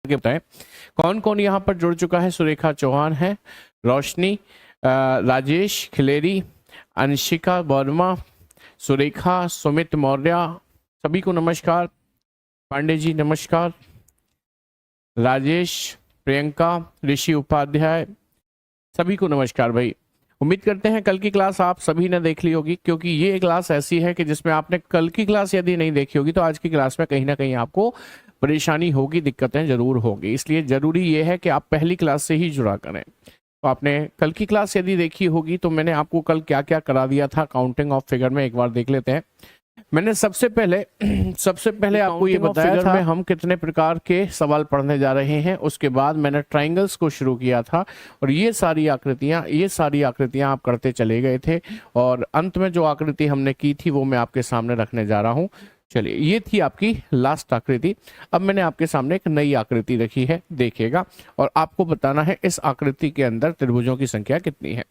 आगे बताएं कौन कौन यहाँ पर जुड़ चुका है। सुरेखा चौहान है, रोशनी, राजेश खिलेरी, अंशिका वर्मा, सुरेखा, सुमित मौर्य, सभी को नमस्कार। पांडे जी नमस्कार, राजेश, प्रियंका, ऋषि उपाध्याय, सभी को नमस्कार भाई। उम्मीद करते हैं कल की क्लास आप सभी ने देख ली होगी, क्योंकि ये क्लास ऐसी है कि जिसमें आपने कल की क्लास यदि नहीं देखी होगी तो आज की क्लास में कहीं ना कहीं आपको परेशानी होगी, दिक्कतें जरूर होगी। इसलिए जरूरी ये है कि आप पहली क्लास से ही जुड़ा करें। तो आपने कल की क्लास यदि देखी होगी तो मैंने आपको कल क्या क्या करा दिया था काउंटिंग ऑफ फिगर में, एक बार देख लेते हैं। मैंने सबसे पहले आपको ये बताया था हम कितने प्रकार के सवाल पढ़ने जा रहे हैं। उसके बाद मैंने ट्रायंगल्स को शुरू किया था और ये सारी आकृतियां आप करते चले गए थे और अंत में जो आकृति हमने की थी वो मैं आपके सामने रखने जा रहा हूं। चलिए, ये थी आपकी लास्ट आकृति। अब मैंने आपके सामने एक नई आकृति रखी है, देखिएगा, और आपको बताना है इस आकृति के अंदर त्रिभुजों की संख्या कितनी है।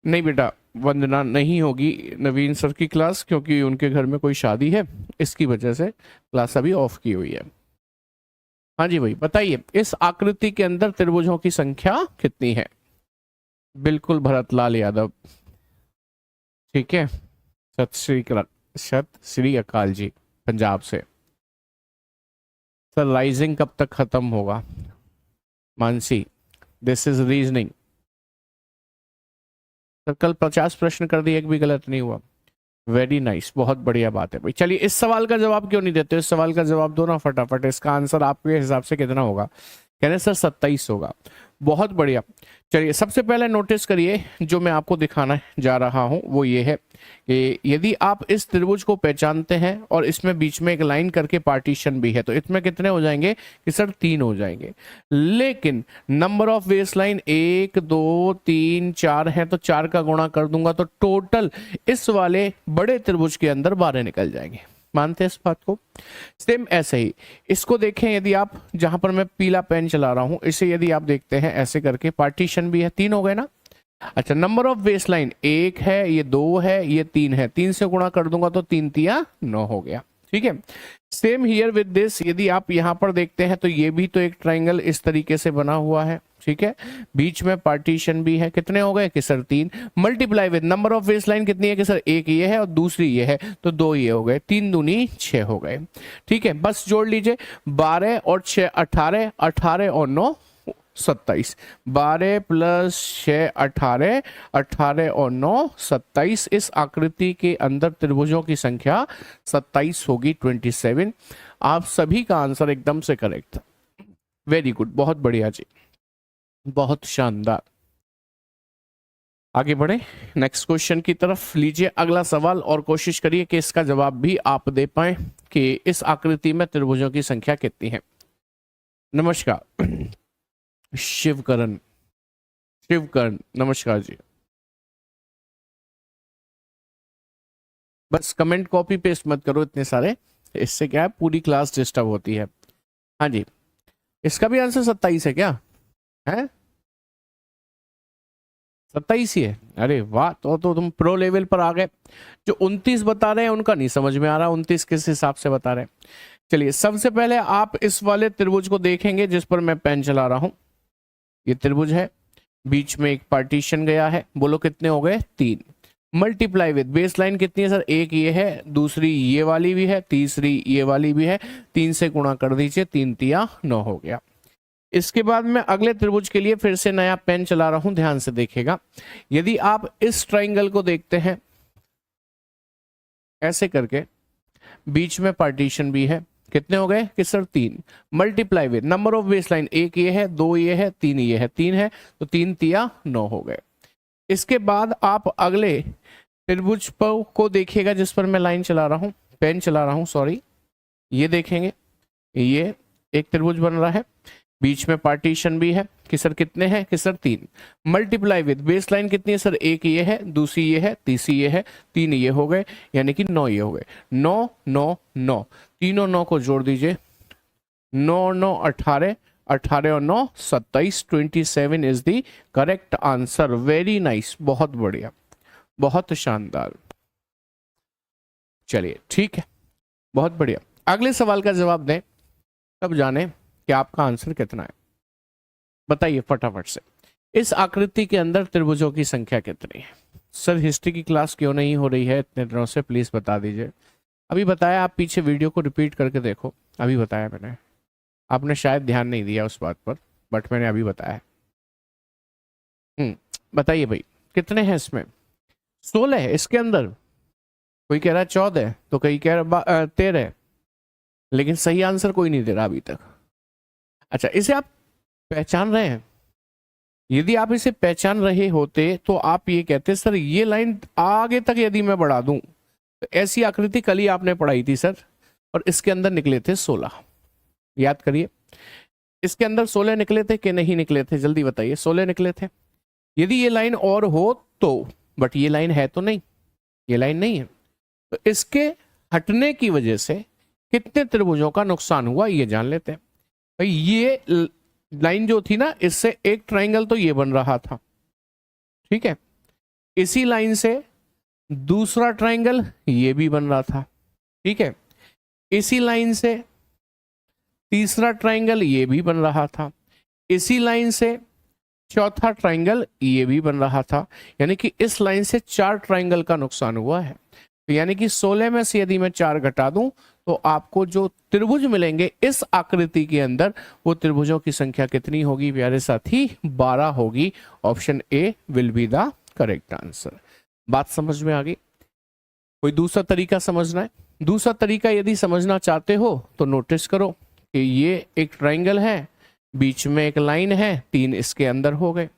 नहीं बेटा, वंदना नहीं होगी नवीन सर की क्लास, क्योंकि उनके घर में कोई शादी है, इसकी वजह से क्लास अभी ऑफ की हुई है। हाँ जी भाई, बताइए इस आकृति के अंदर त्रिभुजों की संख्या कितनी है। बिल्कुल भरतलाल यादव, ठीक है। सत श्री अकाल जी, पंजाब से। सर राइजिंग कब तक खत्म होगा। Mansi, this is reasoning. Sir कल 50 प्रश्न कर दिए, एक भी गलत नहीं हुआ। वेरी नाइस, बहुत बढ़िया बात है भाई। चलिए, इस सवाल का जवाब क्यों नहीं देते, इस सवाल का जवाब दो ना फटाफट। इसका आंसर आपके हिसाब से कितना होगा। कह रहे सर 27 होगा, बहुत बढ़िया। चलिए, सबसे पहले नोटिस करिए जो मैं आपको दिखाना जा रहा हूं वो ये है कि यदि आप इस त्रिभुज को पहचानते हैं और इसमें बीच में एक लाइन करके पार्टीशन भी है तो इसमें कितने हो जाएंगे कि सर 3 हो जाएंगे। लेकिन नंबर ऑफ बेस लाइन 1 2 3 4 है तो 4 का गुणा कर दूंगा तो टोटल इस वाले बड़े त्रिभुज के अंदर 12 निकल जाएंगे। मानते हैं इस बात को। सेम ऐसे ही इसको देखें, यदि आप, जहां पर मैं पीला पेन चला रहा हूं, इसे यदि आप देखते हैं ऐसे करके, पार्टीशन भी है, 3 हो गए ना। अच्छा, नंबर ऑफ बेस लाइन 1 है, ये 2 है, ये 3 है, 3 से गुणा कर दूंगा तो 3 तिया 9 हो गया। ठीक है, सेम हियर विद दिस, यदि आप यहां पर देखते हैं तो ये भी तो एक ट्रायंगल इस तरीके से बना हुआ है। ठीक है, बीच में पार्टीशन भी है, कितने हो गए कि sir 3, multiply with number of base line कितनी है कि सर 1 ये है और दूसरी ये है तो 2 ये हो गए, 3 दूनी 6 हो गए। ठीक है, बस जोड़ लीजिए, 12 और 6 18, 18 और 9 27, 12 प्लस 6 18, 18 और 9 27। इस आकृति के अंदर त्रिभुजों की संख्या 27 होगी, 27। आप सभी का आंसर एकदम से करेक्ट था। वेरी गुड, बहुत बढ़िया जी, बहुत शानदार। आगे बढ़े नेक्स्ट क्वेश्चन की तरफ। लीजिए अगला सवाल और कोशिश करिए कि इसका जवाब भी आप दे पाए कि इस आकृति में त्रिभुजों की संख्या कितनी है। नमस्कार शिवकरण, नमस्कार जी। बस कमेंट कॉपी पेस्ट मत करो इतने सारे, इससे क्या है पूरी क्लास डिस्टर्ब होती है। हाँ जी, इसका भी आंसर 27 है क्या है? 27 ही है, अरे वाह, तो तुम प्रो लेवल पर आ गए। जो 29 बता रहे हैं उनका नहीं समझ में आ रहा 29 किस हिसाब से बता रहे हैं। चलिए, सबसे पहले आप इस वाले त्रिभुज को देखेंगे जिस पर मैं पेन चला रहा हूं। ये त्रिभुज है, बीच में एक पार्टीशन गया है, बोलो कितने हो गए 3। मल्टीप्लाई विद बेस लाइन कितनी है सर 1 ये है, दूसरी ये वाली भी है, तीसरी ये वाली भी है, 3 से गुणा कर दीजिए, 3 तिया 9 हो गया। इसके बाद मैं अगले त्रिभुज के लिए फिर से नया पेन चला रहा हूं, ध्यान से देखिएगा। यदि आप इस ट्रायंगल को देखते हैं ऐसे करके, बीच में पार्टीशन भी है, कितने हो गए कि sir 3। Multiply with number of base line 1 ये है, 2 ये है, 3 ये है, 3 है तो 3 तिया 9 हो गए। इसके बाद आप अगले त्रिभुज को देखिएगा जिस पर मैं लाइन चला रहा हूं, पेन चला रहा हूं, सॉरी। ये देखेंगे, ये एक त्रिभुज बन रहा है, बीच में पार्टीशन भी है कि सर कितने हैं कि sir 3। Multiply with base line कितनी है सर 1 ये है, दूसरी ये है, तीसरी ये है, 3 ये हो गए, यानी कि 9 ये हो गए। 9 9 9, तीनों 9 को जोड़ दीजिए, 9 9 18, 18 और 9 27, 27 is the correct answer. Very nice, बहुत बढ़िया, बहुत शानदार। चलिए ठीक है, बहुत बढ़िया। अगले सवाल का जवाब दें तब जाने कि आपका आंसर कितना है। बताइए फटाफट से, इस आकृति के अंदर त्रिभुजों की संख्या कितनी है? सर हिस्ट्री की क्लास क्यों नहीं हो रही है इतने दिनों से, प्लीज बता दीजिए। अभी बताया, आप पीछे वीडियो को रिपीट करके देखो, अभी बताया मैंने, आपने शायद ध्यान नहीं दिया उस बात पर, बट मैंने अभी बताया। बताइए भाई कितने हैं इसमें? 16 है इसके अंदर। कोई कह रहा है 14, तो कोई कह रहा 13, लेकिन सही आंसर कोई नहीं दे रहा अभी तक। अच्छा, इसे आप पहचान रहे हैं? यदि आप इसे पहचान रहे होते तो आप ये कहते सर ये लाइन आगे तक यदि मैं बढ़ा दूं, तो ऐसी आकृति कल ही आपने पढ़ाई थी सर, और इसके अंदर निकले थे 16। याद करिए, इसके अंदर 16 निकले थे कि नहीं निकले थे, जल्दी बताइए। 16 निकले थे। यदि ये लाइन और हो तो, बट ये लाइन है तो नहीं, ये लाइन नहीं है, तो इसके हटने की वजह से कितने त्रिभुजों का नुकसान हुआ ये जान लेते हैं। भाई ये लाइन जो थी ना, इससे एक ट्रायंगल तो ये बन रहा था, ठीक है, इसी लाइन से दूसरा ट्रायंगल ये भी बन रहा था, ठीक है, इसी लाइन से तीसरा ट्रायंगल ये भी बन रहा था, इसी लाइन से चौथा ट्रायंगल ये भी बन रहा था। यानी कि इस लाइन से 4 ट्रायंगल का नुकसान हुआ है। तो यानी कि 16 में से यदि मैं 4 घटा दूं तो आपको जो त्रिभुज मिलेंगे इस आकृति के अंदर, वो त्रिभुजों की संख्या कितनी होगी प्यारे साथी? 12 होगी। Option A will be the correct answer. बात समझ में आ गई? कोई दूसरा तरीका समझना है? दूसरा तरीका यदि समझना चाहते हो तो नोटिस करो कि ये एक ट्रायंगल है, बीच में एक लाइन है, 3 इसके अंदर हो गए।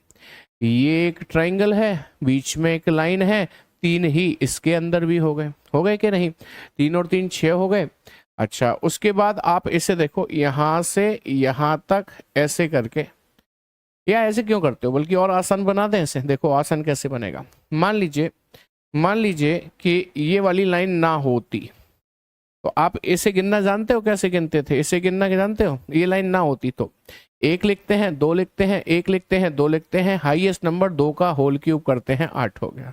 ये एक ट्रायंगल है, बीच में एक लाइन है, 3 ही इसके अंदर भी हो गए कि नहीं? 3 और 3 6 हो गए। अच्छा, उसके बाद आप इसे देखो, यहां से यहां तक ऐसे करके, या ऐसे क्यों करते हो, बल्कि और आसान बना दें इसे। देखो आसान कैसे बनेगा। मान लीजिए कि ये वाली लाइन ना होती, तो आप इसे गिनना जानते हो? कैसे गिनते थे इसे? गिनना जानते हो? ये लाइन ना होती तो 1 लिखते हैं, 2 लिखते हैं, 1 लिखते हैं, 2 लिखते हैं, हाईएस्ट नंबर 2 का होल क्यूब करते हैं, 8 हो गया।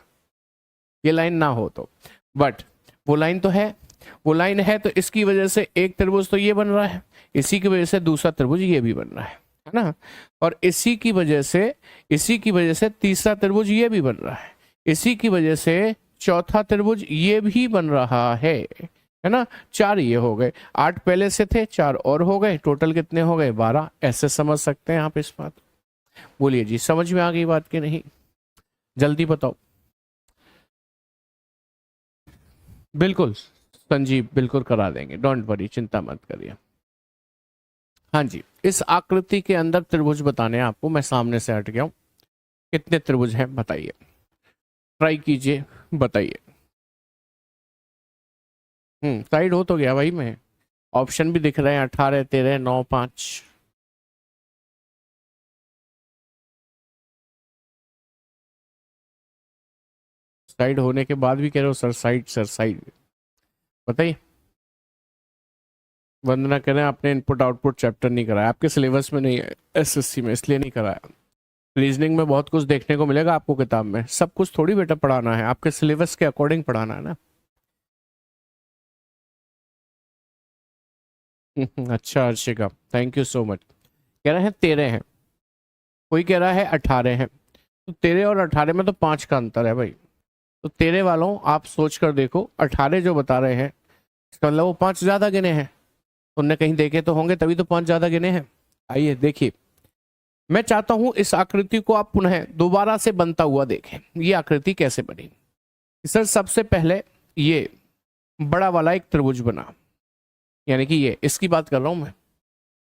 ये लाइन ना हो तो, बट वो लाइन तो है, वो लाइन है, तो इसकी वजह से एक त्रिभुज तो ये बन रहा है, इसी की वजह से दूसरा त्रिभुज ये भी बन रहा है ना, और इसी की वजह से तीसरा त्रिभुज ये भी बन रहा है, इसी की वजह से चौथा त्रिभुज ये भी बन रहा है ना। 4 ये हो गए, 8 पहले से थे, 4 और हो गए, टोटल कितने हो गए? 12। ऐसे समझ सकते हैं आप इस बात। बोलिए जी, समझ में आ गई बात कि नहीं? जल्दी बताओ। बिल्कुल संजीव, बिल्कुल करा देंगे, डोंट वरी, चिंता मत करिए। हाँ जी, इस आकृति के अंदर त्रिभुज बताने हैं आपको, मैं सामने से हट गया हूं। कितने त्रिभुज हैं बताइए, ट्राई कीजिए, बताइए। साइड हो तो गया भाई, मैं ऑप्शन भी दिख रहे हैं, 18 13 9 5। साइड होने के बाद भी कह रहे हो सर साइड। बताइए। वंदना कह रहे हैं आपने इनपुट आउटपुट चैप्टर नहीं कराया, आपके सिलेबस में नहीं है एसएससी में, इसलिए नहीं कराया। रीजनिंग में बहुत कुछ देखने को मिलेगा आपको किताब में, सब कुछ थोड़ी बेटा पढ़ाना है, आपके सिलेबस के अकॉर्डिंग पढ़ाना है ना। अच्छा Arshika, thank you so much. कह रहे हैं 13 है, कोई कह रहा है 18 है, तो 13 और 18 में तो 5 का अंतर है भाई। तो 13 वालों आप सोच कर देखो, 18 जो बता रहे हैं इसका मतलब वो 5 ज्यादा गिने हैं, उनने कहीं देखे तो होंगे तभी तो 5 ज्यादा गिने हैं। आइए देखिए, मैं चाहता हूं इस आकृति को आप पुनः दोबारा से बनता हुआ देखें। ये आकृति कैसे बनी? सर सबसे पहले ये बड़ा वाला एक त्रिभुज बना, यानी कि ये इसकी बात कर रहा हूं मैं।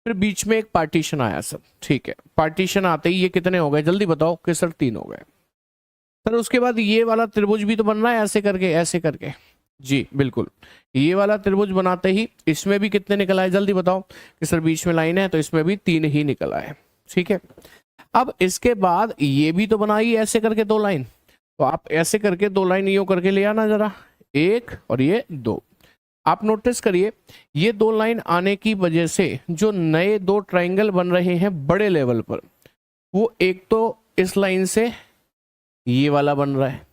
फिर बीच में एक पार्टीशन आया सर, ठीक है, पार्टीशन आते ही ये कितने हो गए जल्दी बताओ? कि सर 3 हो गए। सर उसके बाद ये वाला त्रिभुज भी तो बन रहा है ऐसे करके। जी बिल्कुल, ये वाला त्रिभुज बनाते ही इसमें भी कितने निकल आए जल्दी बताओ? कि सर बीच में लाइन है तो इसमें भी 3 ही निकल आए, ठीक है। अब इसके बाद ये भी तो बनाई ऐसे करके 2 लाइन, तो आप ऐसे करके 2 लाइन यूं करके ले आना जरा, 1 और ये 2। आप नोटिस करिए, ये 2 लाइन आने की वजह से जो नए 2 ट्रायंगल बन रहे हैं बड़े लेवल पर, वो एक तो इस लाइन से ये वाला बन रहा है,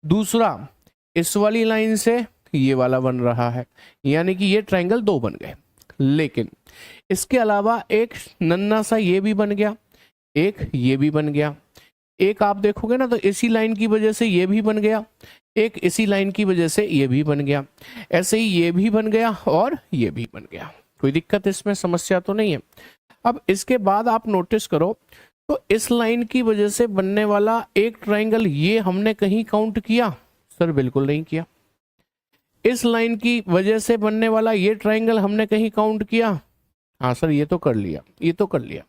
दूसरा इस वाली लाइन से ये वाला बन रहा है, यानी कि ये ट्रायंगल दो बन गए। लेकिन इसके अलावा एक नन्ना सा ये भी बन गया, एक ये भी बन गया, एक आप देखोगे ना तो इसी लाइन की वजह से ये भी बन गया, एक इसी लाइन की वजह से ये भी बन गया, ऐसे ही ये भी बन गया और ये भी बन गया। कोई दिक्कत इसमें, समस्या तो नहीं है। अब इसके बाद आप नोटिस करो तो इस लाइन की वजह से बनने वाला एक ट्रायंगल ये हमने कहीं काउंट किया? सर बिल्कुल नहीं किया। इस लाइन की वजह से बनने वाला ये ट्रायंगल हमने कहीं काउंट किया? हाँ सर ये तो कर लिया, ये तो कर लिया।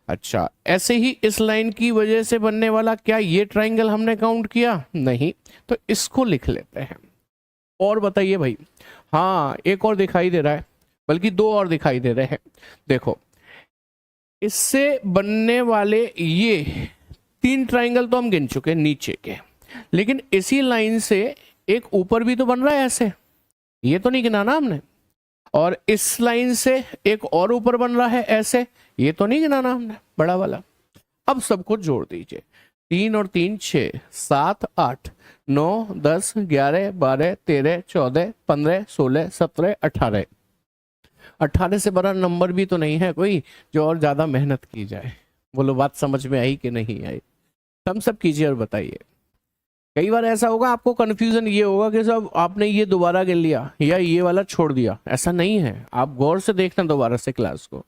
अच्छा, ऐसे ही इस लाइन की वजह से बनने वाला क्या ये ट्रायंगल हमने काउंट किया? नहीं। तो इसको लिख लेते हैं। और बताइए भाई, हाँ एक और दिखाई दे रहा है, बल्कि दो और दिखाई दे रहे हैं। देखो, इससे बनने वाले ये तीन ट्रायंगल तो हम गिन चुके नीचे के, लेकिन इसी लाइन से एक ऊपर भी तो बन रहा है ऐसे, ये तो नहीं गिना ना हमने। और इस लाइन से एक और ऊपर बन रहा है ऐसे, ये तो नहीं गिना ना हमने, बड़ा वाला। अब सब कुछ जोड़ दीजिए, 3 और 3 6, 7 8 9 10 11 12 13 14 15 16 17 18। 18 से बड़ा नंबर भी तो नहीं है कोई जो और ज्यादा मेहनत की जाए। बोलो बात समझ में आई कि नहीं आई? हम सब कीजिए और बताइए। कई बार ऐसा होगा आपको कंफ्यूजन ये होगा कि सब आपने ये दोबारा गिन लिया या ये वाला छोड़ दिया। ऐसा नहीं है, आप गौर से देखना दोबारा से क्लास को,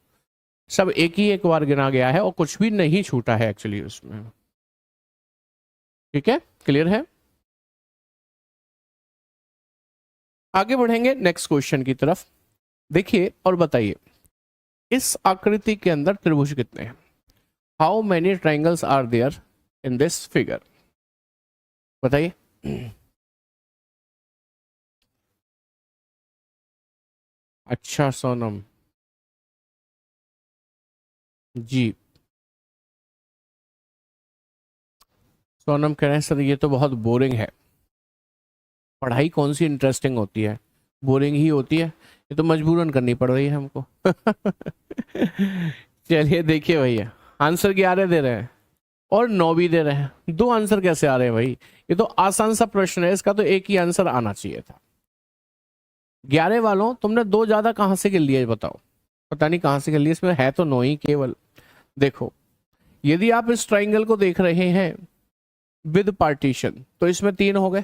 सब एक ही एक बार गिना गया है और कुछ भी नहीं छूटा है एक्चुअली उसमें। ठीक है, क्लियर है? आगे बढ़ेंगे नेक्स्ट क्वेश्चन की तरफ। देखिए और बताइए, इस आकृति के अंदर त्रिभुज कितने हैं? How many triangles are there in this figure? बताइए। अच्छा सोनम जी, सोनम कह रहे हैं सर ये तो बहुत बोरिंग है। पढ़ाई कौन सी इंटरेस्टिंग होती है? बोरिंग ही होती है, ये तो मजबूरन करनी पड़ रही है हमको। चलिए देखिए भैया, आंसर 11 दे रहे हैं और 9 भी दे रहे हैं, दो आंसर कैसे आ रहे हैं भाई? ये तो आसान सा प्रश्न है, इसका तो एक ही आंसर आना चाहिए था। 11 वालों तुमने दो ज्यादा कहां से गिन लिए बताओ? पता नहीं कहां से गिन लिए, इसमें है तो 9 ही केवल। देखो, यदि आप इस ट्राइंगल को देख रहे हैं विद पार्टीशन तो इसमें 3 हो गए।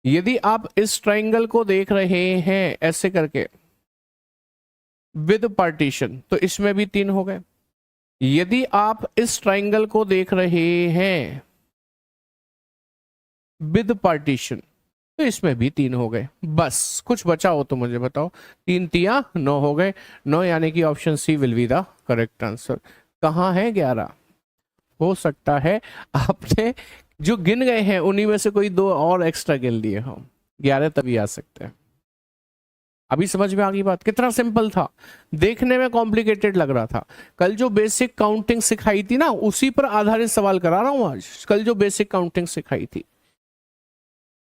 यदि आप इस ट्राइंगल को देख रहे हैं ऐसे करके विद पार्टीशन तो इसमें भी 3 हो गए। यदि आप इस ट्राइंगल को देख रहे हैं विद पार्टीशन तो इसमें भी 3 हो गए। बस कुछ बचा हो तो मुझे बताओ। 3 तिया 9 हो गए, 9 यानी कि option C will be the correct answer. कहाँ है 11? हो सकता है आपने जो गिन गए हैं उन्हीं में से कोई 2 और एक्स्ट्रा गिन लिए हो, 11 तभी आ सकते हैं। अभी समझ में आ गई बात? कितना सिंपल था, देखने में कॉम्प्लिकेटेड लग रहा था। कल जो बेसिक काउंटिंग सिखाई थी ना, उसी पर आधारित सवाल करा रहा हूं आज। कल जो बेसिक काउंटिंग सिखाई थी,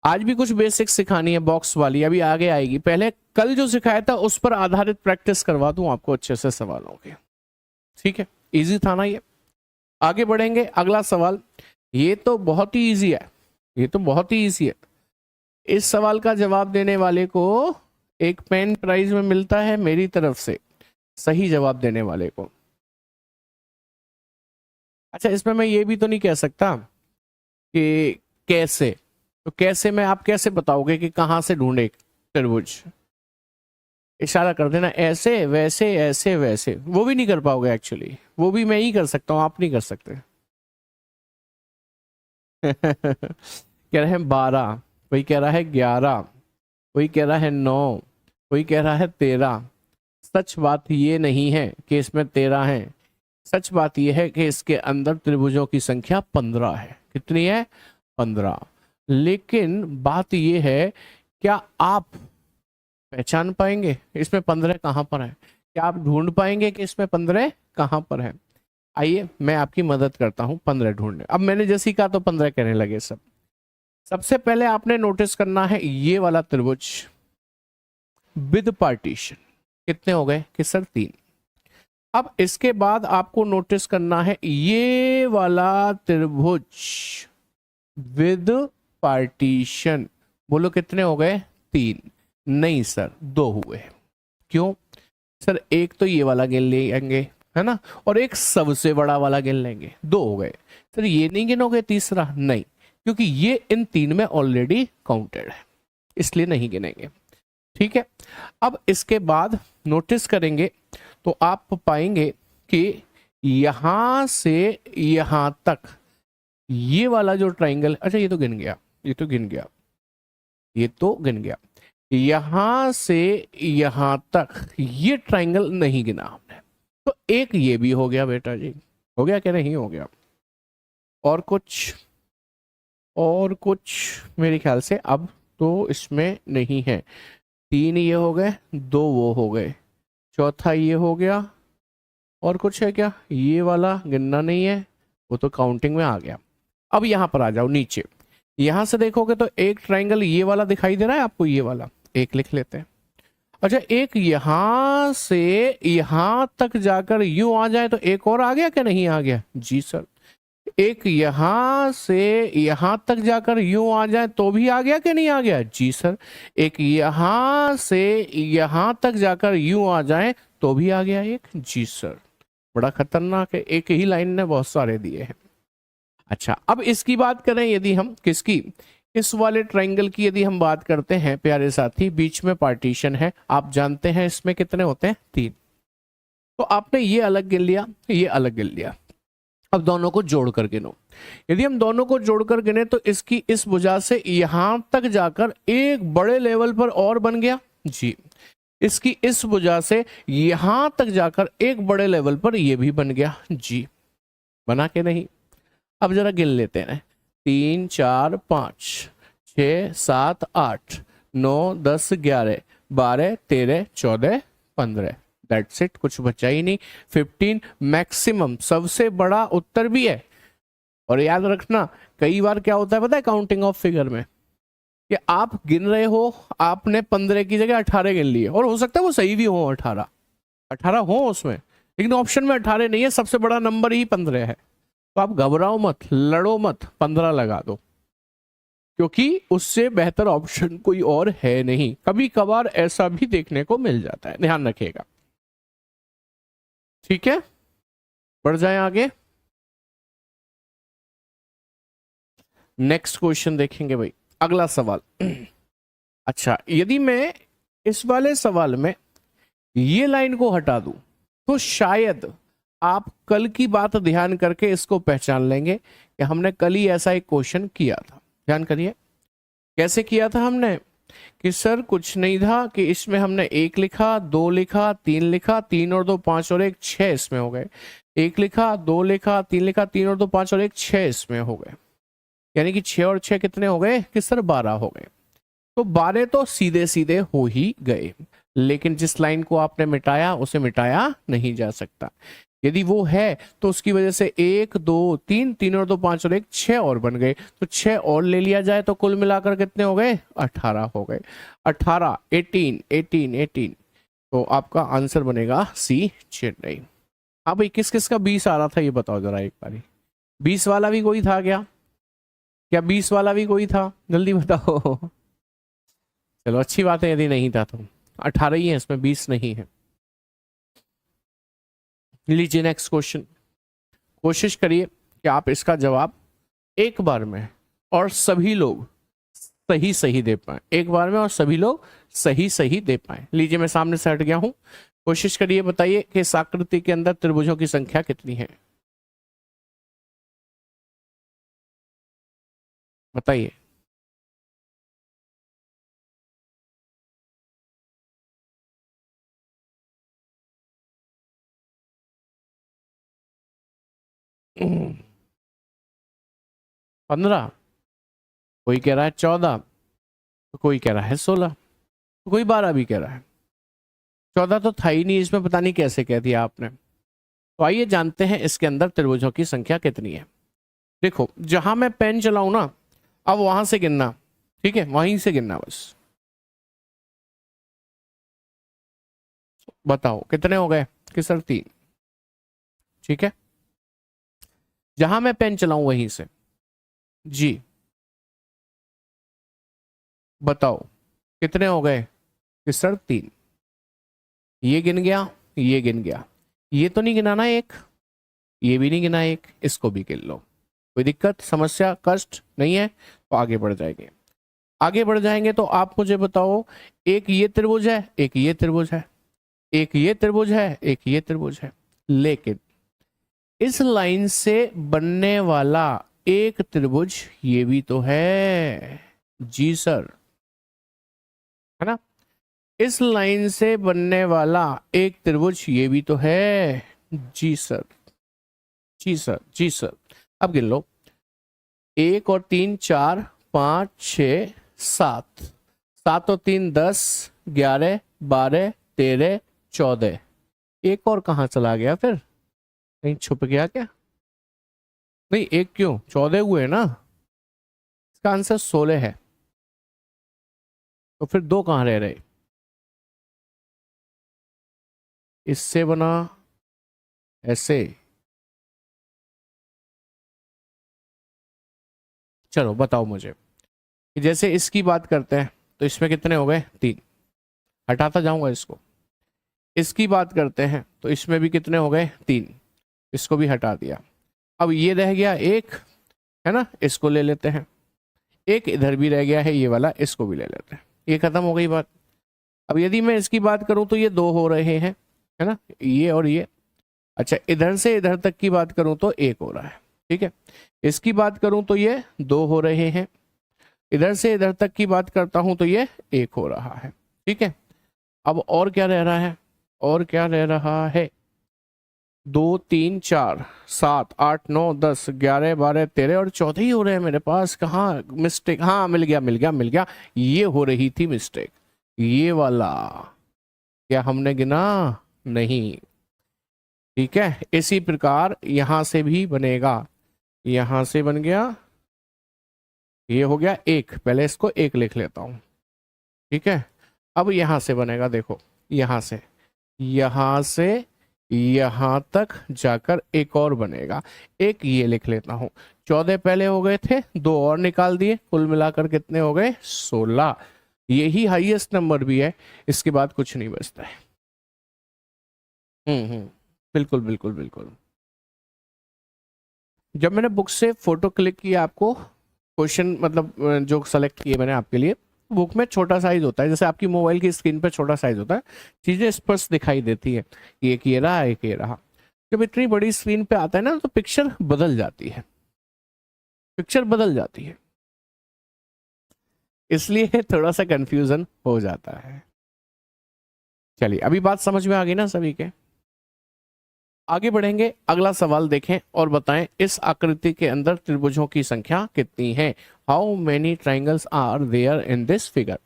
आज भी कुछ बेसिक सिखानी है बॉक्स वाली, अभी आगे आएगी। पहले कल जो सिखाया था उस पर आधारित प्रैक्टिस करवा दूं आपको अच्छे से सवालों के। ठीक है, इजी था ना ये? आगे बढ़ेंगे, अगला सवाल। ये तो बहुत ही इजी है, ये तो बहुत ही इजी है। इस सवाल का जवाब देने वाले को एक पेन प्राइज में मिलता है मेरी तरफ से, सही जवाब देने वाले को। अच्छा, इसमें मैं ये भी तो नहीं कह सकता कि कैसे, तो कैसे में आप कैसे बताओगे कि कहां से ढूंढे त्रिभुज? इशारा कर देना, ऐसे वैसे ऐसे वैसे, वो भी नहीं कर पाओगे एक्चुअली, वो भी मैं ही कर सकता हूं, आप नहीं कर सकते। कह रहे हैं 12, कोई कह रहा है 11, कोई कह रहा है 9, कोई कह रहा है 13। सच बात ये नहीं है कि इसमें 13 है, सच बात यह है कि इसके अंदर त्रिभुजों की संख्या 15 है। कितनी है? 15। लेकिन बात यह है, क्या आप पहचान पाएंगे इसमें 15 कहां पर है? क्या आप ढूंढ पाएंगे कि इसमें 15 कहां पर है? आइए मैं आपकी मदद करता हूं 15 ढूंढने। अब मैंने जैसी कहा तो 15 कहने लगे सब। सबसे पहले आपने नोटिस करना है ये वाला त्रिभुज विद पार्टीशन। कितने हो गए कि सर 3। अब इसके बाद आपको नोटिस करना है ये वाला त्रिभुज विद पार्टीशन बोलो कितने हो गए? 3। नहीं सर, 2 हुए। क्यों सर? एक तो ये वाला गिन लेंगे, है ना, और एक सबसे बड़ा वाला गिन लेंगे, 2 हो गए। सर ये नहीं गिनोगे तीसरा? नहीं, क्योंकि ये इन 3 में ऑलरेडी काउंटेड है, इसलिए नहीं गिनेंगे। ठीक है, अब इसके बाद नोटिस करेंगे तो आप पाएंगे कि यहां से यहां तक ये वाला जो ट्राइंगल, अच्छा ये तो गिन गया, ये तो गिन गया, ये तो गिन गया। यहां से यहां तक ये ट्राइंगल नहीं गिना हमने, तो एक ये भी हो गया बेटा जी। हो गया क्या? नहीं हो गया। और कुछ? और कुछ मेरे ख्याल से अब तो इसमें नहीं है। 3 ये हो गए, 2 वो हो गए, चौथा ये हो गया। और कुछ है क्या? ये वाला गिनना नहीं है, वो तो काउंटिंग में आ गया। अब यहां पर आ जाओ नीचे, यहां से देखोगे तो एक ट्राइंगल ये वाला दिखाई दे रहा है आपको, ये वाला एक लिख लेते हैं। अच्छा, एक यहां से यहां तक जाकर यूं आ जाए तो एक और आ गया क्या? नहीं आ गया? जी सर। एक यहां से यहां तक जाकर यूं आ जाए तो भी आ गया कि नहीं आ गया? जी सर। एक यहां से यहां तक जाकर यूं आ जाए तो भी आ गया एक? जी सर। बड़ा खतरनाक है, एक ही लाइन ने बहुत सारे दिए हैं। अच्छा, अब इसकी बात करें यदि हम, किसकी? इस वाले ट्रायंगल की यदि हम बात करते हैं प्यारे साथी, बीच में पार्टीशन है, आप जानते हैं इसमें कितने होते हैं? 3। तो आपने ये अलग गिन लिया, ये अलग गिन लिया। अब दोनों को जोड़कर गिनो। यदि हम दोनों को जोड़कर गिने तो इसकी इस भुजा से यहां तक जाकर एक बड़े लेवल पर और बन गया। जी। इसकी इस भुजा से यहां तक जाकर एक बड़े लेवल पर ये भी बन गया। जी। बना के नहीं? अब जरा गिन लेते हैं। 3 4 5 6 7 8 9 10 11 12 13 14 15। दैट्स इट, कुछ बचा ही नहीं। 15 मैक्सिमम, सबसे बड़ा उत्तर भी है। और याद रखना, कई बार क्या होता है पता है काउंटिंग ऑफ फिगर में, कि आप गिन रहे हो, आपने 15 की जगह 18 गिन लिए, और हो सकता है वो सही भी हो, 18 हो उसमें, लेकिन ऑप्शन में 18 नहीं है, सबसे बड़ा नंबर ही 15 है। तो आप घबराओ मत, लड़ो मत, 15 लगा दो, क्योंकि उससे बेहतर ऑप्शन कोई और है नहीं। कभी कभार ऐसा भी देखने को मिल जाता है, ध्यान रखिएगा। ठीक है, बढ़ जाए आगे। नेक्स्ट क्वेश्चन देखेंगे भाई, अगला सवाल। अच्छा, यदि मैं इस वाले सवाल में ये लाइन को हटा दूं तो शायद आप कल की बात ध्यान करके इसको पहचान लेंगे कि हमने कल ही ऐसा एक क्वेश्चन किया था। ध्यान करिए, कैसे किया था हमने? कि सर कुछ नहीं था कि इसमें हमने 1 लिखा, 2 लिखा, 3 लिखा, 3 और 2 5 और 1 6 इसमें हो गए। 1 लिखा, 2 लिखा, 3 लिखा, 3 और 2 5 और 1 6 इसमें हो गए। यानी कि 6 और 6 कितने हो गए कि सर 12 हो गए। तो 12 तो सीधे सीधे हो ही गए, लेकिन जिस लाइन को आपने मिटाया उसे मिटाया नहीं जा सकता। यदि वो है तो उसकी वजह से 1 2 3, 3 और 2 5 और 1 6 और बन गए, तो 6 और ले लिया जाए तो कुल मिलाकर कितने हो गए? 18 हो गए। 18 18 18 18, तो आपका आंसर बनेगा सी, चेन्नई। हाँ भाई, किस किस का 20 आ रहा था ये बताओ जरा एक बारी। 20 वाला भी कोई था क्या? क्या 20 वाला भी कोई था? जल्दी बताओ। चलो अच्छी बात है, यदि नहीं था तो 18 ही है इसमें, 20 नहीं है। लीजिए नेक्स्ट क्वेश्चन। कोशिश करिए कि आप इसका जवाब एक बार में और सभी लोग सही सही दे पाए, एक बार में और सभी लोग सही सही दे पाए। लीजिए मैं सामने से हट गया हूं, कोशिश करिए, बताइए कि इस आकृति के अंदर त्रिभुजों की संख्या कितनी है? बताइए। हम्म, 15, कोई कह रहा है 14, तो कोई कह रहा है 16, तो कोई 12 भी कह रहा है। 14 तो था ही नहीं इसमें, पता नहीं कैसे कह दिया आपने। तो आइए जानते हैं इसके अंदर त्रिभुजों की संख्या कितनी है। देखो, जहां मैं पेन चलाऊं ना, अब वहां से गिनना, ठीक है, वहीं से गिनना बस। बताओ कितने हो गए कि सर 3? ठीक है, जहां मैं पेन चलाऊं वहीं से। जी। बताओ कितने हो गए? कि सर 3। ये गिन गया, ये गिन गया, ये तो नहीं गिना ना एक, ये भी नहीं गिना एक, इसको भी गिन लो। कोई दिक्कत, समस्या, कष्ट नहीं है? तो आगे बढ़ जाएंगे। आगे बढ़ जाएंगे तो आप मुझे बताओ, एक ये त्रिभुज है, एक ये त्रिभुज है, एक ये त्रिभुज है, एक ये त्रिभुज है, लेकिन इस लाइन से बनने वाला एक त्रिभुज ये भी तो है। जी सर, है ना? इस लाइन से बनने वाला एक त्रिभुज ये भी तो है। जी सर, जी सर, जी सर। अब गिन लो, 1 और 3 4 5 6 7, 7 और 3 10, 11 12 13 14। एक और कहाँ चला गया फिर? कहीं छुप गया क्या? नहीं, एक क्यों, 14 हुए ना। इसका आंसर 16 है। तो फिर 2 कहाँ रह रहे? इससे बना ऐसे। चलो बताओ मुझे कि जैसे इसकी बात करते हैं तो इसमें कितने हो गए? 3। हटाता जाऊंगा इसको। इसकी बात करते हैं तो इसमें भी कितने हो गए? 3। इसको भी हटा दिया। अब ये रह गया एक, है ना, इसको ले लेते हैं। एक इधर भी रह गया है ये वाला, इसको भी ले लेते हैं। ये खत्म हो गई बात। अब यदि मैं इसकी बात करूं तो ये 2 हो रहे हैं, है ना, ये और ये। अच्छा, इधर से इधर तक की बात करूं तो 1 हो रहा है, ठीक है। इसकी बात करूं तो ये 2 हो रहे हैं। इधर से इधर तक की बात करता हूं तो ये 1 हो रहा है, ठीक है। अब और क्या रह रहा है? और क्या रह रहा है? 2 3 4 7 8 9 10 11 12 13 और 14 ही हो रहे हैं मेरे पास। कहाँ मिस्टेक? हाँ, मिल गया, मिल गया, मिल गया। ये हो रही थी मिस्टेक, ये वाला। क्या हमने गिना? नहीं। ठीक है, इसी प्रकार यहां से भी बनेगा। यहां से बन गया, ये हो गया 1। पहले इसको 1 लिख लेता हूं, ठीक है। अब यहां से बनेगा, देखो, यहां से, यहां से यहां तक जाकर एक और बनेगा। एक ये लिख लेता हूं। 14 पहले हो गए थे, 2 और निकाल दिए, कुल मिलाकर कितने हो गए? 16। यही हाईएस्ट नंबर भी है, इसके बाद कुछ नहीं बचता है। बिल्कुल बिल्कुल बिल्कुल। जब मैंने बुक से फोटो क्लिक किया, आपको क्वेश्चन मतलब जो सेलेक्ट किए मैंने आपके लिए, बुक में छोटा साइज होता है, जैसे आपकी मोबाइल की स्क्रीन पर छोटा साइज होता है, चीजें स्पष्ट दिखाई देती है। एक ये रहा, एक ये रहा। जब इतनी बड़ी स्क्रीन पे आता है ना तो पिक्चर बदल जाती है, पिक्चर बदल जाती है, इसलिए थोड़ा सा कंफ्यूजन हो जाता है। चलिए, अभी बात समझ में आ गई ना सभी के? आगे बढ़ेंगे, अगला सवाल देखें और बताएं इस आकृति के अंदर त्रिभुजों की संख्या कितनी है? How many triangles are there in this figure?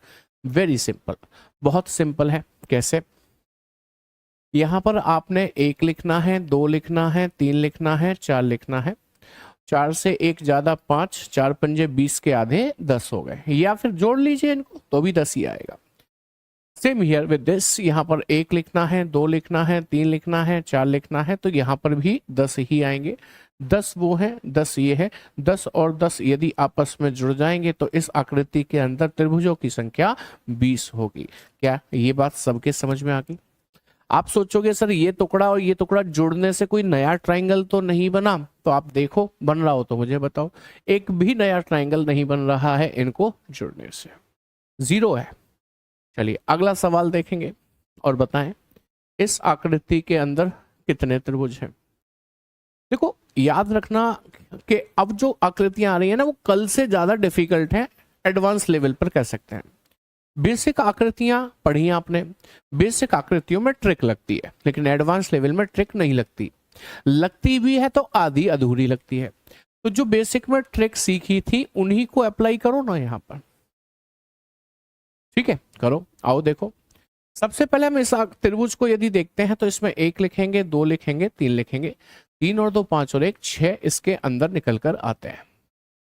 Very simple, बहुत सिंपल है। कैसे? यहां पर आपने 1 लिखना है, 2 लिखना है, 3 लिखना है, 4 लिखना है। 4 से 1 ज्यादा 5, 4 पंजे 20 के आधे 10 हो गए, या फिर जोड़ लीजिए इनको तो भी 10 ही आएगा। सेम हियर विद दिस, यहाँ पर 1 लिखना है, 2 लिखना है, 3 लिखना है, 4 लिखना है, तो यहाँ पर भी 10 ही आएंगे। 10 वो है, 10 ये है। 10 और 10 यदि आपस में जुड़ जाएंगे तो इस आकृति के अंदर त्रिभुजों की संख्या 20 होगी। क्या ये बात सबके समझ में आ गई? आप सोचोगे सर ये टुकड़ा और ये टुकड़ा जुड़ने से कोई नया ट्राइंगल तो नहीं बना? तो आप देखो, बन रहा हो तो मुझे बताओ। एक भी नया ट्राइंगल नहीं बन रहा है इनको जुड़ने से, 0 है। चलिए अगला सवाल देखेंगे और बताएं इस आकृति के अंदर कितने त्रिभुज हैं? देखो, याद रखना कि अब जो आकृतियां आ रही है ना वो कल से ज्यादा डिफिकल्ट है, एडवांस लेवल पर कह सकते हैं। बेसिक आकृतियां पढ़ी आपने, बेसिक आकृतियों में ट्रिक लगती है, लेकिन एडवांस लेवल में ट्रिक नहीं लगती। लगती भी है तो आधी अधूरी लगती है। तो जो बेसिक में ट्रिक सीखी थी उन्हीं को अप्लाई करो ना यहाँ पर, ठीक है, करो। आओ देखो, सबसे पहले हम इस त्रिभुज को यदि देखते हैं तो इसमें 1 लिखेंगे, 2 लिखेंगे, 3 लिखेंगे। 3 और 2 5 और 1 6 इसके अंदर निकल कर आते हैं।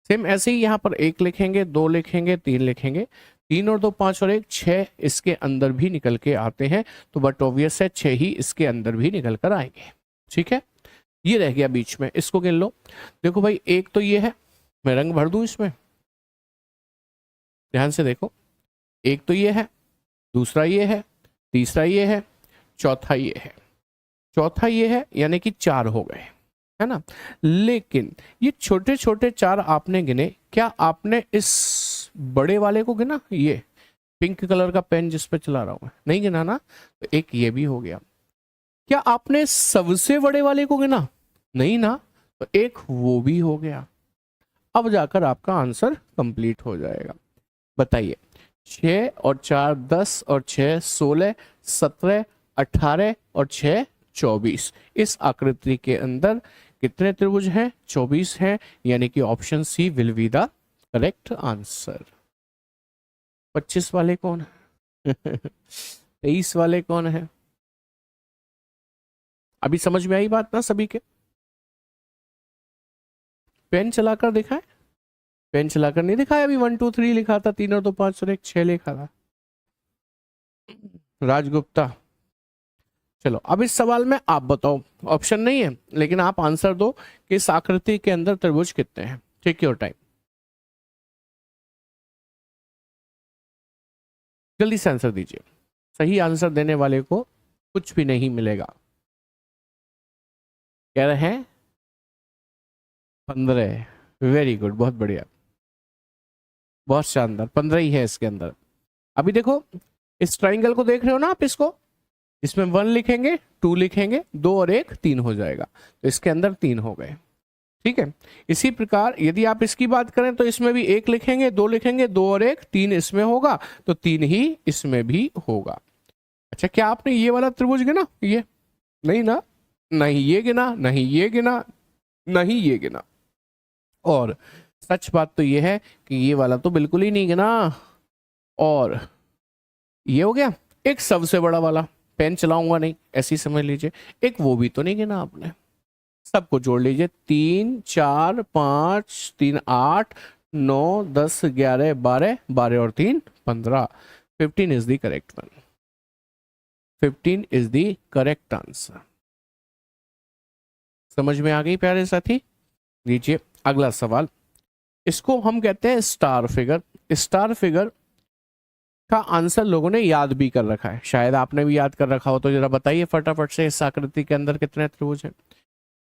सेम ऐसे ही यहाँ पर 1 लिखेंगे, 2 लिखेंगे, 3 लिखेंगे। 3 और 2 5 और 1 6 इसके अंदर भी निकल के आते हैं। तो बट ऑब्वियस है 6 ही इसके अंदर भी निकल कर आएंगे, ठीक है। ये रह गया बीच में, इसको गिन लो। देखो भाई, एक तो ये है, मैं रंग भर दूं इसमें, ध्यान से देखो। एक तो ये है, दूसरा ये है, तीसरा ये है, चौथा ये है, चौथा ये है, यानी कि 4 हो गए, है ना। लेकिन ये छोटे छोटे 4 आपने गिने, क्या आपने इस बड़े वाले को गिना? ये पिंक कलर का पेन जिस पे चला रहा हूं मैं, नहीं गिना ना। तो एक ये भी हो गया। क्या आपने सबसे बड़े वाले को गिना? नहीं ना। तो एक वो भी हो गया। अब जाकर आपका आंसर कंप्लीट हो जाएगा। बताइए, 6 और 4 10 और 6 16 17 18 और 6 24। इस आकृति के अंदर कितने त्रिभुज हैं? 24 हैं, यानी कि option C will be the correct answer. 25 वाले कौन है? 23 वाले कौन है? अभी समझ में आई बात ना सभी के? पेन चलाकर दिखाए? पेन चलाकर नहीं दिखाया, अभी 1 2 3 लिखा था, 3 और 2 5 और 1 6 लिखा था। राजगुप्ता, चलो अब इस सवाल में आप बताओ, ऑप्शन नहीं है लेकिन आप आंसर दो कि इस आकृति के अंदर त्रिभुज कितने हैं। टेक योर टाइम, जल्दी से आंसर दीजिए। सही आंसर देने वाले को कुछ भी नहीं मिलेगा। कह रहे हैं 15। वेरी गुड, बहुत बढ़िया, बहुत शानदार, 15 ही है इसके अंदर। अभी देखो, इस ट्राइंगल को देख रहे हो ना आप, इसको, इसमें 1 लिखेंगे, 2 लिखेंगे, 2 और 1 3 हो जाएगा, तो इसके अंदर 3 हो गए। ठीक है, इसी प्रकार यदि आप इसकी बात करें तो इसमें भी 1 लिखेंगे, 2 लिखेंगे, 2 और 1 3 इसमें होगा, तो 3 ही इसमें भी होगा। अच्छा, क्या आपने ये वाला त्रिभुज गिना? ये नहीं ना, नहीं ये गिना, नहीं ये गिना, नहीं ये गिना। और सच बात तो ये है कि ये वाला तो बिल्कुल ही नहीं गिना। और ये हो गया एक सबसे बड़ा वाला, पेन चलाऊंगा नहीं ऐसे ही समझ लीजिए। एक वो भी तो नहीं गिना आपने। सबको जोड़ लीजिए, 3 4 5 3 8 9 10 11 12, 12 और 3 15। 15 is the correct one. 15 is the correct answer. समझ में आ गई प्यारे साथी? लीजिए अगला सवाल। इसको हम कहते हैं स्टार फिगर। स्टार फिगर का आंसर लोगों ने याद भी कर रखा है, शायद आपने भी याद कर रखा हो, तो जरा बताइए फटाफट से, इस आकृति के अंदर कितने त्रिभुज हैं?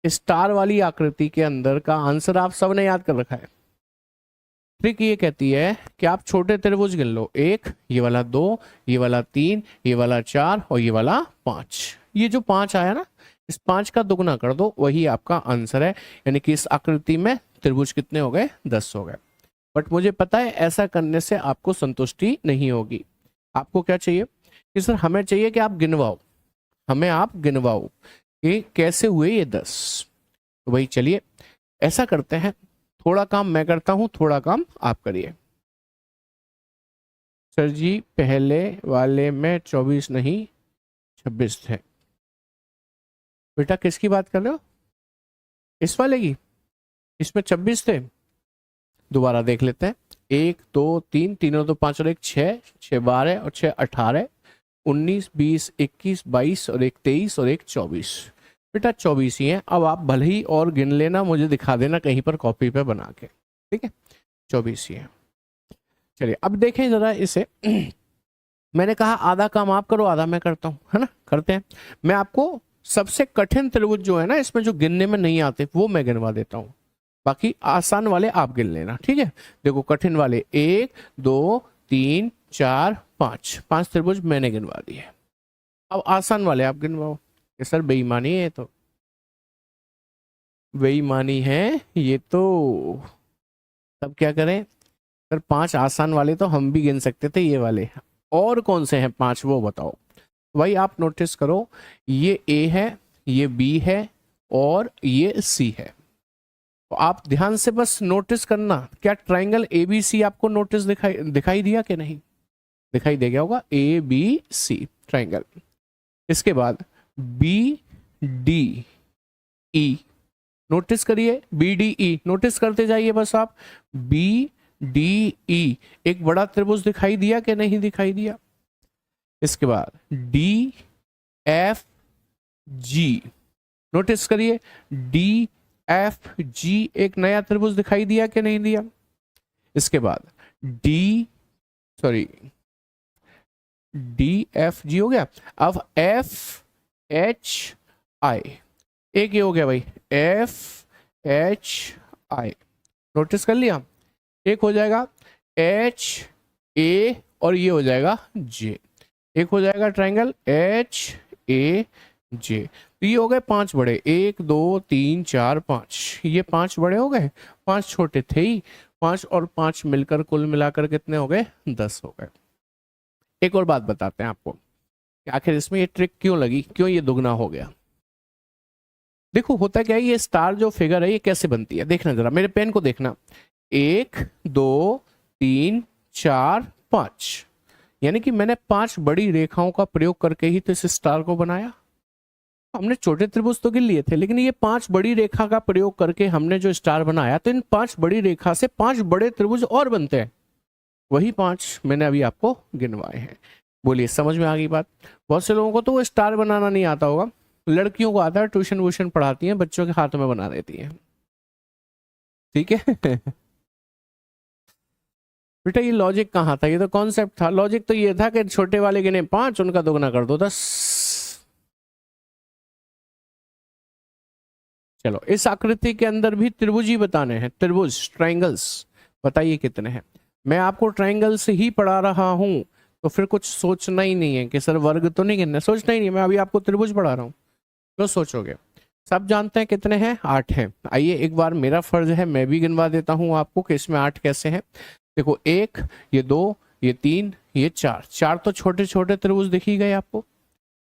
स्टार वाली आकृति के अंदर का आंसर आप सबने याद कर रखा है। ट्रिक ये कहती है कि आप छोटे त्रिभुज गिन लो, 1, ये वाला 2, ये वाला 3, ये वाला 4 और ये वाला 5। ये जो 5 आया ना, इस 5 का दुगना कर दो, वही आपका आंसर है। यानी कि इस आकृति में त्रिभुज कितने हो गए? 10 हो गए। बट मुझे पता है ऐसा करने से आपको संतुष्टि नहीं होगी। आपको क्या चाहिए कि सर हमें चाहिए कि आप गिनवाओ, हमें आप गिनवाओ कि कैसे हुए ये 10। तो भाई चलिए ऐसा करते हैं, थोड़ा काम मैं करता हूं, थोड़ा काम आप करिए। सर जी पहले वाले में 24 नहीं 26 थे। बेटा किसकी बात कर रहे हो? इस वाले की? इसमें 26 थे। दोबारा देख लेते हैं, 1 2 3, 3 और 2 5 और 1 6, 6 12 और 6 18, 19 20 21 22 और 1 23 और 1 24। बेटा 24 ही है। अब आप भले ही और गिन लेना, मुझे दिखा देना कहीं पर कॉपी पे बना के, ठीक है? 24 ही है। चलिए अब देखें जरा इसे। मैंने कहा आधा काम आप करो, आधा मैं करता हूँ, है ना? करते हैं। मैं आपको सबसे कठिन त्रिभुज जो है ना, इसमें जो गिनने में नहीं आते वो मैं गिनवा देता हूँ, बाकी आसान वाले आप गिन लेना, ठीक है? देखो कठिन वाले 1 2 3 4 5, 5 त्रिभुज मैंने गिनवा दिए। अब आसान वाले आप गिनवाओ। ये सर बेईमानी है, तो बेईमानी है ये तो। तब क्या करें सर? 5 आसान वाले तो हम भी गिन सकते थे, ये वाले और कौन से हैं 5 वो बताओ। भाई आप नोटिस करो, ये ए है, ये बी है और ये सी है। तो आप ध्यान से बस नोटिस करना, क्या ट्राइंगल ए बी सी आपको नोटिस दिखाई दिया कि नहीं? दिखाई दे गया होगा, ए बी सी ट्राइंगल। इसके बाद बी डी ई, नोटिस करिए, बी डी ई नोटिस करते जाइए बस आप। बी डी ई, एक बड़ा त्रिभुज दिखाई दिया कि नहीं दिखाई दिया? इसके बाद डी एफ जी, नोटिस करिए, डी एफ जी, एक नया त्रिभुज दिखाई दिया कि नहीं दिया? इसके बाद डी डी एफ जी हो गया। अब एफ एच आई, एक ये हो गया भाई एफ एच आई, नोटिस कर लिया। एक हो जाएगा एच ए और ये हो जाएगा जे, एक हो जाएगा ट्राइंगल एच ए जे। तो ये हो गए 5 बड़े, 1 2 3 4 5, ये 5 बड़े हो गए, 5 छोटे थे ही, 5 और 5 मिलकर कुल मिलाकर कितने हो गए, 10 हो गए। एक और बात बताते हैं आपको कि आखिर इसमें ये ट्रिक क्यों लगी, क्यों ये दुगना हो गया। देखो होता क्या है, ये स्टार जो फिगर है ये कैसे बनती है, देखना जरा मेरे पेन को देखना, 1 2 3 4 5, यानी कि मैंने 5 बड़ी रेखाओं का प्रयोग करके ही तो इस स्टार को बनाया। हमने छोटे त्रिभुज तो गिन लिए थे, लेकिन ये 5 बड़ी रेखा का प्रयोग करके हमने जो स्टार बनाया, तो इन 5 बड़ी रेखा से 5 बड़े त्रिभुज और बनते हैं, वही 5 मैंने अभी आपको गिनवाए हैं। बोलिए समझ में आ गई बात। बहुत से लोगों को तो वो स्टार बनाना नहीं आता होगा, लड़कियों को आता है, ट्यूशन व्यूशन पढ़ाती हैं, बच्चों के हाथ में बना देती हैं, ठीक है। बेटा ये लॉजिक कहाँ था, ये तो कॉन्सेप्ट था। लॉजिक तो ये था कि छोटे वाले गिने 5, उनका दोगुना कर दो 10। चलो इस आकृति के अंदर भी त्रिभुज ही बताने हैं, त्रिभुज ट्राइंगल्स, बताइए कितने हैं। मैं आपको ट्राइंगल से ही पढ़ा रहा हूं, तो फिर कुछ सोचना ही नहीं है कि सर वर्ग तो नहीं गिनना, सोचना ही नहीं, मैं अभी आपको त्रिभुज पढ़ा रहा हूँ, तो सोचोगे। सब जानते हैं कितने हैं, 8 हैं। आइए एक बार मेरा फर्ज है मैं भी गिनवा देता हूं आपको कि इसमें 8 कैसे हैं। देखो 1, ये 2, ये 3, ये 4, 4 तो छोटे छोटे त्रिभुज दिख ही गए आपको।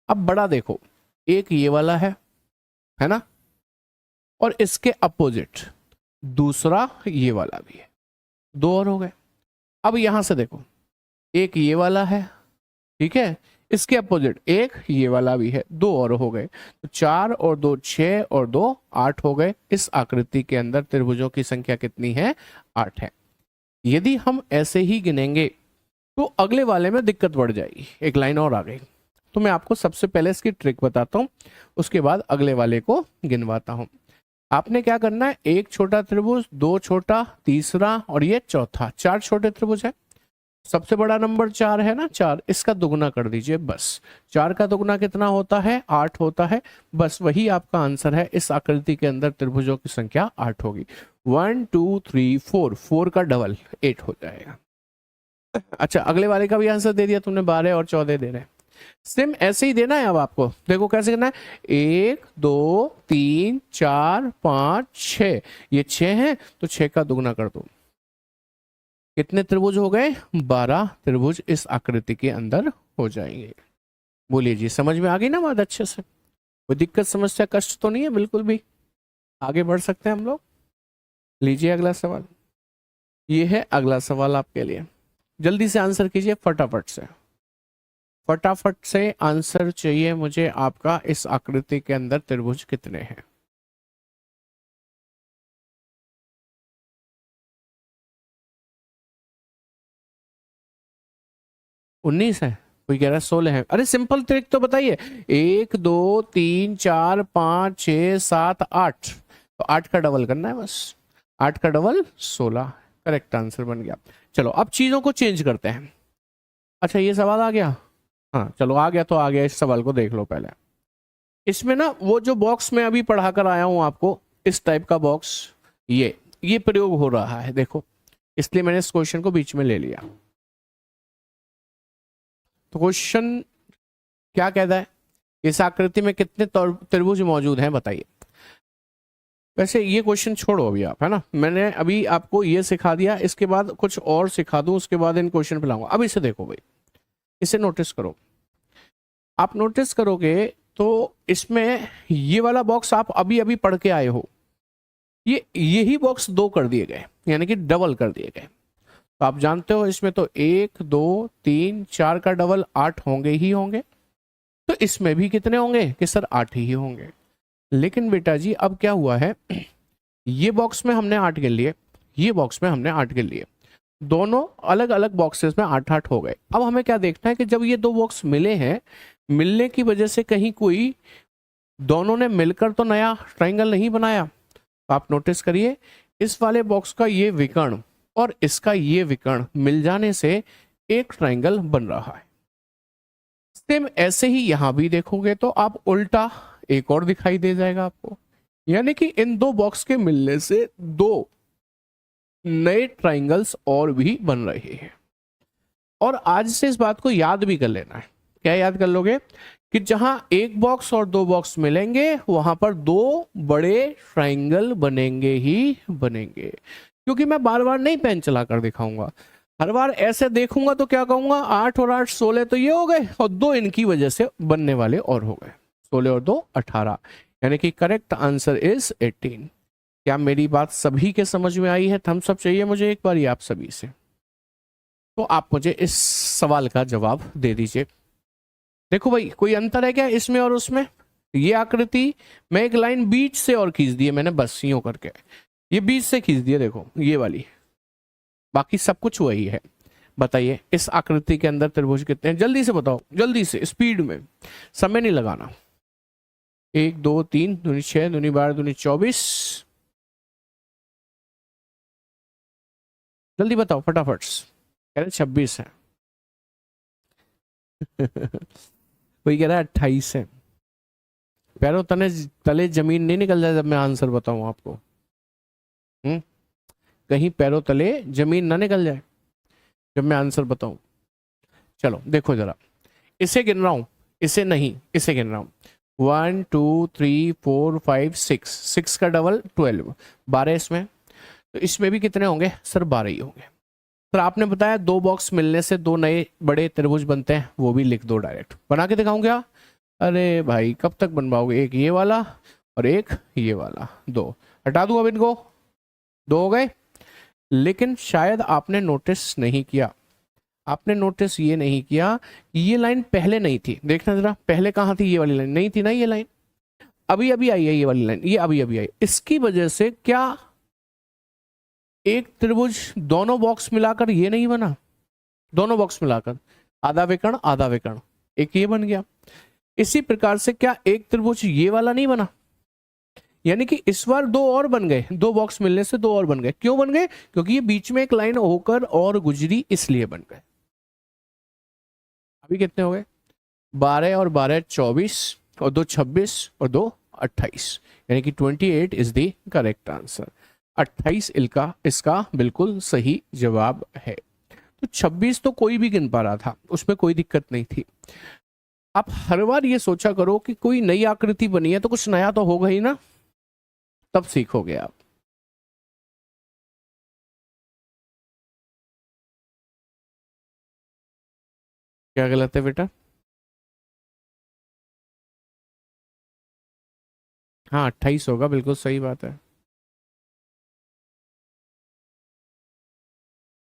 अब बड़ा देखो, एक ये वाला है ना, और इसके अपोजिट दूसरा ये वाला भी है, 2 और हो गए। अब यहां से देखो, एक ये वाला है, ठीक है, इसके अपोजिट एक ये वाला भी है, 2 और हो गए। तो 4 और 2 6 और 2 8 हो गए। इस आकृति के अंदर त्रिभुजों की संख्या कितनी है, 8 है। यदि हम ऐसे ही गिनेंगे तो अगले वाले में दिक्कत बढ़ जाएगी, एक लाइन और आ गई। तो मैं आपको सबसे पहले इसकी ट्रिक बताता हूं, उसके बाद अगले वाले को गिनवाता हूं। आपने क्या करना है, एक छोटा त्रिभुज, 2 छोटा, तीसरा और ये चौथा, 4 छोटे त्रिभुज है। सबसे बड़ा नंबर 4 है ना, 4, इसका दुगुना कर दीजिए बस। 4 का दुगुना कितना होता है, 8 होता है। बस वही आपका आंसर है। इस आकृति के अंदर त्रिभुजों की संख्या 8 होगी। 1 2 3 4, 4 का डबल 8 हो जाएगा। अच्छा अगले वाले का भी आंसर दे दिया तुमने, 12 और 14 दे रहे हैं। सेम ऐसे ही देना है। अब आपको देखो कैसे करना है, 1 2 3 4 5 6, ये 6 है तो 6 का दुगुना कर दो। कितने त्रिभुज हो गए, 12 त्रिभुज इस आकृति के अंदर हो जाएंगे। बोलिए जी समझ में आ गई ना बात अच्छे से, कोई दिक्कत समस्या कष्ट तो नहीं है बिल्कुल भी। आगे बढ़ सकते हैं हम लोग। लीजिए अगला सवाल, ये है अगला सवाल आपके लिए। जल्दी से आंसर कीजिए फटाफट से, फटाफट से आंसर चाहिए मुझे आपका। इस आकृति के अंदर त्रिभुज कितने हैं, उन्नीस है, कोई कह रहा है 16 है। अरे सिंपल ट्रिक तो बताइए, 1 2 3 4 5 6 7 8, तो 8 का डबल करना है बस, 8 का डबल 16, करेक्ट आंसर बन गया। चलो अब चीजों को चेंज करते हैं। अच्छा ये सवाल आ गया, हाँ चलो आ गया तो आ गया। इस सवाल को देख लो पहले। इसमें ना वो जो बॉक्स में अभी पढ़ा कर आया हूं आपको, इस टाइप का बॉक्स, ये प्रयोग हो रहा है देखो, इसलिए मैंने इस क्वेश्चन को बीच में ले लिया। तो क्वेश्चन क्या कहता है, इस आकृति में कितने त्रिभुज मौजूद हैं बताइए। वैसे ये क्वेश्चन छोड़ो अभी आप, है ना, मैंने अभी आपको ये सिखा दिया, इसके बाद कुछ और सिखा दूं, उसके बाद इन क्वेश्चन पे लाऊंगा। अब इसे देखो भाई, इसे नोटिस करो। आप नोटिस करोगे तो इसमें ये वाला बॉक्स आप अभी अभी पढ़ के आए हो, यही बॉक्स 2 कर दिए गए, यानी कि डबल कर दिए गए। तो आप जानते हो इसमें तो 1 2 3 4 का डबल 8 होंगे ही होंगे। तो इसमें भी कितने होंगे कि सर 8 ही होंगे। लेकिन बेटा जी अब क्या हुआ है, ये बॉक्स में हमने 8 गिन लिए, ये बॉक्स में हमने 8 गिन लिए, दोनों अलग अलग बॉक्सेस में 8-8 हो गए। अब हमें क्या देखना है कि जब ये 2 बॉक्स मिले हैं, मिलने की वजह से कहीं कोई दोनों ने मिलकर तो नया ट्राइंगल नहीं बनाया। तो आप नोटिस करिए, इस वाले बॉक्स का ये विकर्ण और इसका ये विकर्ण मिल जाने से एक ट्राइंगल बन रहा है। सेम ऐसे ही यहां भी देखोगे तो आप उल्टा एक और दिखाई दे जाएगा आपको, यानी कि इन दो बॉक्स के मिलने से दो नए ट्राइंगल्स और भी बन रहे हैं। और आज से इस बात को याद भी कर लेना है। क्या याद कर लोगे? कि जहां एक बॉक्स और दो बॉक्स मिलेंगे वहां पर दो बड़े ट्राइंगल बनेंगे ही बनेंगे। क्योंकि मैं बार बार नहीं पेन चला कर दिखाऊंगा, हर बार ऐसे देखूंगा तो क्या कहूंगा, 8 और 8 16 तो ये हो गए, और दो इनकी वजह से बनने वाले और हो गए, 16 और 2 18, यानी कि करेक्ट आंसर इज 18। क्या मेरी बात सभी के समझ में आई है? थम्स अप चाहिए मुझे एक बार ही आप सभी से। तो आप मुझे इस सवाल का जवाब दे दीजिए। देखो भाई, कोई अंतर है क्या इसमें और उसमें? ये आकृति मैं एक लाइन बीच से और खींच दी है मैंने, बस यूं करके ये बीच से खींच दी है, देखो ये वाली, बाकी सब कुछ वही है। बताइए इस आकृति के अंदर त्रिभुज कितने हैं? जल्दी से बताओ, जल्दी से, स्पीड में, समय नहीं लगाना। 1 2 3 दूनी 6 दूनी 12 दूनी 24, जल्दी बताओ फटाफट। कह रहे 26 है। कोई कह रहा है 28 है। पैरों तले तले जमीन नहीं निकल जाए जब मैं आंसर बताऊं आपको। कहीं पैरों तले जमीन ना निकल जाए जब मैं आंसर बताऊं। चलो देखो जरा, इसे गिन रहा हूं, इसे नहीं, इसे गिन रहा हूं। 1 2 3 4 5 6, 6 का डबल 12, 12 इसमें, तो इसमें भी कितने होंगे सर? 12 ही होंगे। सर आपने बताया दो बॉक्स मिलने से दो नए बड़े त्रिभुज बनते हैं, वो भी लिख दो, डायरेक्ट बना के दिखाऊं क्या? अरे भाई कब तक बनवाओगे? एक ये वाला और एक ये वाला, दो हटा दूं अब इनको, दो हो गए। लेकिन शायद आपने नोटिस नहीं किया, आपने नोटिस ये नहीं किया कि ये लाइन पहले नहीं थी। देखना जरा, पहले कहाँ थी? ये वाली लाइन नहीं थी ना, ये लाइन अभी अभी आई है, ये वाली लाइन ये अभी अभी आई। इसकी वजह से क्या एक त्रिभुज दोनों बॉक्स मिलाकर ये नहीं बना? दोनों बॉक्स मिलाकर आधा विकर्ण आधा विकर्ण, एक ये बन गया। इसी प्रकार से क्या एक त्रिभुज ये वाला नहीं बना? यानी कि इस बार दो और बन गए, दो बॉक्स मिलने से दो और बन गए। क्यों बन गए? क्योंकि ये बीच में एक लाइन होकर और गुजरी, इसलिए बन गए। अभी कितने हो गए? 12 और 12 24 और 2 26 और 2 28, यानी कि 28 इज द करेक्ट आंसर। 28 इसका बिल्कुल सही जवाब है। तो 26 तो कोई भी गिन पा रहा था, उसमें कोई दिक्कत नहीं थी। आप हर बार ये सोचा करो कि कोई नई आकृति बनी है तो कुछ नया तो होगा ही ना, तब सीखोगे आप। क्या गलत है बेटा? हाँ 28 होगा, बिल्कुल सही बात है।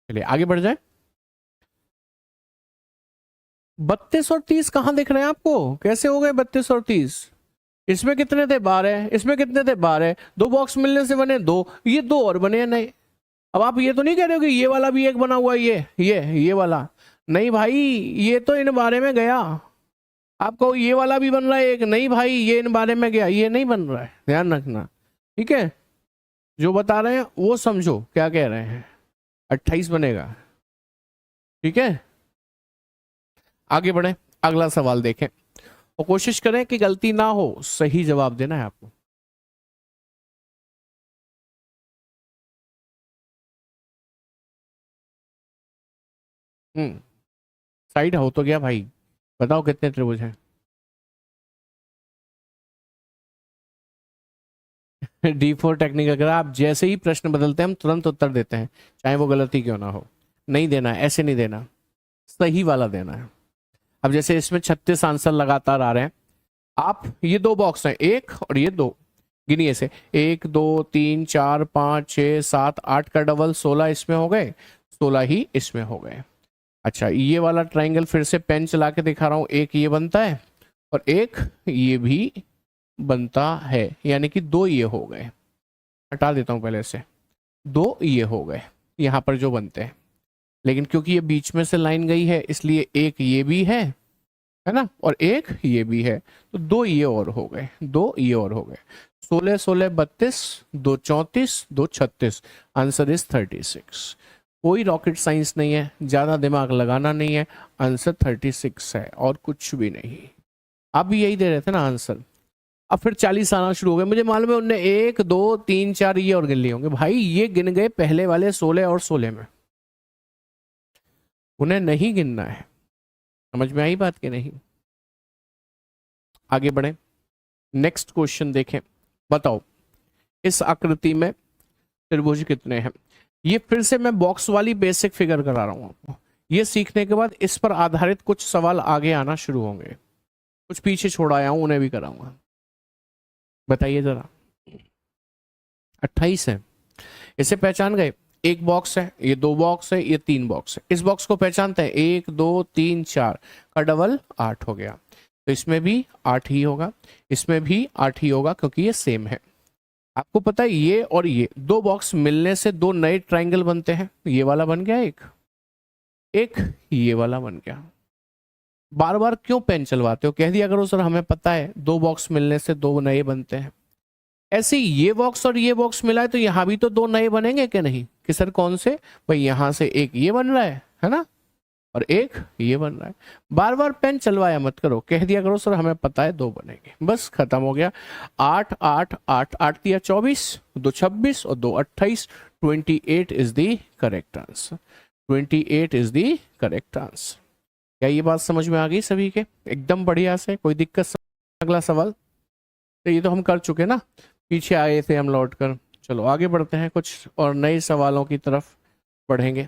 चलिए आगे बढ़ जाए। 32 और 30 कहाँ दिख रहे हैं आपको? कैसे हो गए 32 और 30? इसमें कितने थे? 12, इसमें कितने थे? 12, दो बॉक्स मिलने से बने दो, ये दो और बने नए। अब आप ये तो नहीं कह रहे हो कि ये वाला भी एक बना हुआ है, ये वाला नहीं भाई, ये तो इन बारे में गया। आपको ये वाला भी बन रहा है एक, नहीं भाई ये इन बारे में गया, ये नहीं बन रहा है, ध्यान रखना, ठीक है? जो बता रहे हैं वो समझो क्या कह रहे हैं। 28 बनेगा, ठीक है? आगे बढ़े, अगला सवाल देखें और कोशिश करें कि गलती ना हो, सही जवाब देना है आपको। साइड हो तो गया भाई, बताओ कितने त्रिभुज हैं? D4 टेक्निक, अगर आप जैसे ही प्रश्न बदलते हैं हम तुरंत उत्तर देते हैं, चाहे वो गलती क्यों ना हो। नहीं देना है, ऐसे नहीं देना, सही वाला देना है। अब जैसे इसमें 36 आंसर लगातार आ रहे हैं, आप ये दो बॉक्स हैं, एक और ये दो, गिनिए से, 1 2 3 4 5 6 7 8 का डबल 16 इसमें हो गए, 16 ही इसमें हो गए। अच्छा ये वाला ट्राइंगल फिर से पेन चला के दिखा रहा हूं, एक ये बनता है और एक ये भी बनता है, यानी कि दो ये हो गए। हटा देता हूं पहले से, दो ये हो गए यहां पर जो बनते हैं। लेकिन क्योंकि ये बीच में से लाइन गई है इसलिए एक ये भी है ना, और एक ये भी है, तो दो ये और हो गए, दो ये और हो गए। 16 16 32, 2 34, 2 36, आंसर इज 36। कोई रॉकेट साइंस नहीं है, ज़्यादा दिमाग लगाना नहीं है, आंसर 36 है और कुछ भी नहीं। आप भी यही दे रहे थे ना आंसर। अब फिर 40 आना शुरू हो गए, मुझे मालूम है उनने 1 2 3 4 ये और गिन लिए होंगे। भाई ये गिन गए पहले वाले 16 और 16 में, उन्हें नहीं गिनना है। समझ में आई बात कि नहीं? आगे बढ़े, नेक्स्ट क्वेश्चन देखें। बताओ इस आकृति में त्रिभुज कितने हैं? ये फिर से मैं बॉक्स वाली बेसिक फिगर करा रहा हूं आपको। ये सीखने के बाद इस पर आधारित कुछ सवाल आगे आना शुरू होंगे, कुछ पीछे छोड़ आया हूं उन्हें भी कराऊंगा। बताइए जरा। 28 है, इसे पहचान गए? एक बॉक्स है, ये 2 बॉक्स है, ये 3 बॉक्स है। इस बॉक्स को पहचानते हैं, 1 2 3 4 का डबल 8 हो गया। तो इसमें भी 8 ही होगा, इसमें भी 8 ही होगा, क्योंकि ये सेम है। आपको पता है ये और ये 2 बॉक्स मिलने से 2 नए ट्राइंगल बनते हैं। ये वाला बन गया एक ये वाला बन गया। बार बार क्यों पेन चलवाते हो? कह दिया करो सर हमें पता है 2 बॉक्स मिलने से 2 नए बनते हैं। ऐसे ही ये बॉक्स और ये बॉक्स मिला है तो यहां भी तो 2 नए बनेंगे कि नहीं? कि सर कौन से? भाई यहां से एक ये बन रहा है ना, और एक ये बन रहा है। बार बार पेन चलवाया मत करो, कह दिया करो सर हमें पता है 2 बनेंगे, बस खत्म हो गया। 8 8 8 8 दिया 24, 2 26 और 2 28। 28 is the correct answer. 28 is the correct answer. क्या ये बात समझ में आ गई सभी के? एकदम बढ़िया से, कोई दिक्कत? अगला सवाल। तो ये तो हम कर चुके ना, पीछे आए थे हम लौट कर। चलो आगे बढ़ते हैं, कुछ और नए सवालों की तरफ बढ़ेंगे।